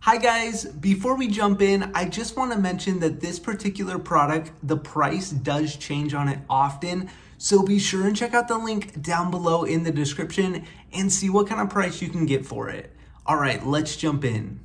Hi guys, before we jump in, I just want to mention that this particular product, the price does change on it often. So be sure and check out the link down below in the description and see what kind of price you can get for it. All right, let's jump in.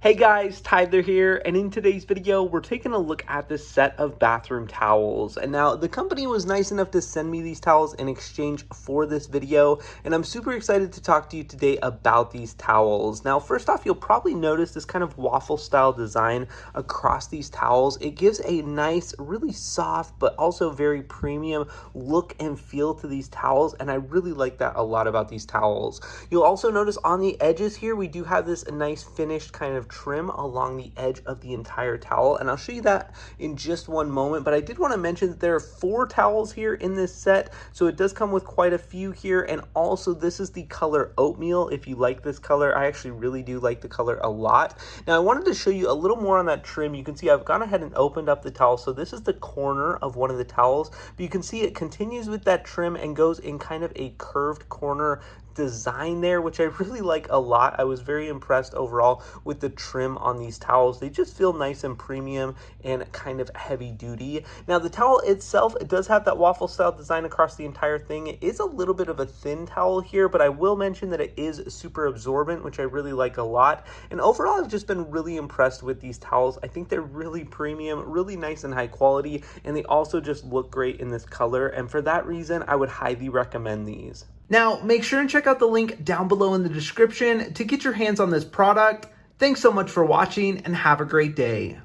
Hey guys, Tyler here, and in today's video, we're taking a look at this set of bathroom towels. And now the company was nice enough to send me these towels in exchange for this video, and I'm super excited to talk to you today about these towels. Now, first off, you'll probably notice this kind of waffle style design across these towels. It gives a nice, really soft, but also very premium look and feel to these towels, and I really like that a lot about these towels. You'll also notice on the edges here, we do have this nice finished kind of trim along the edge of the entire towel, and I'll show you that in just one moment. But I did want to mention that there are 4 towels here in this set, so it does come with quite a few here. And also, this is the color oatmeal. If you like this color, I actually really do like the color a lot. Now, I wanted to show you a little more on that trim. You can see I've gone ahead and opened up the towel, so this is the corner of one of the towels, but you can see it continues with that trim and goes in kind of a curved corner design there, which I really like a lot. I was very impressed overall with the trim on these towels. They just feel nice and premium and kind of heavy duty. Now, the towel itself, it does have that waffle style design across the entire thing. It is a little bit of a thin towel here, but I will mention that it is super absorbent, which I really like a lot. And overall, I've just been really impressed with these towels. I think they're really premium, really nice and high quality, and they also just look great in this color. And for that reason, I would highly recommend these. Now, make sure and check out the link down below in the description to get your hands on this product. Thanks so much for watching and have a great day.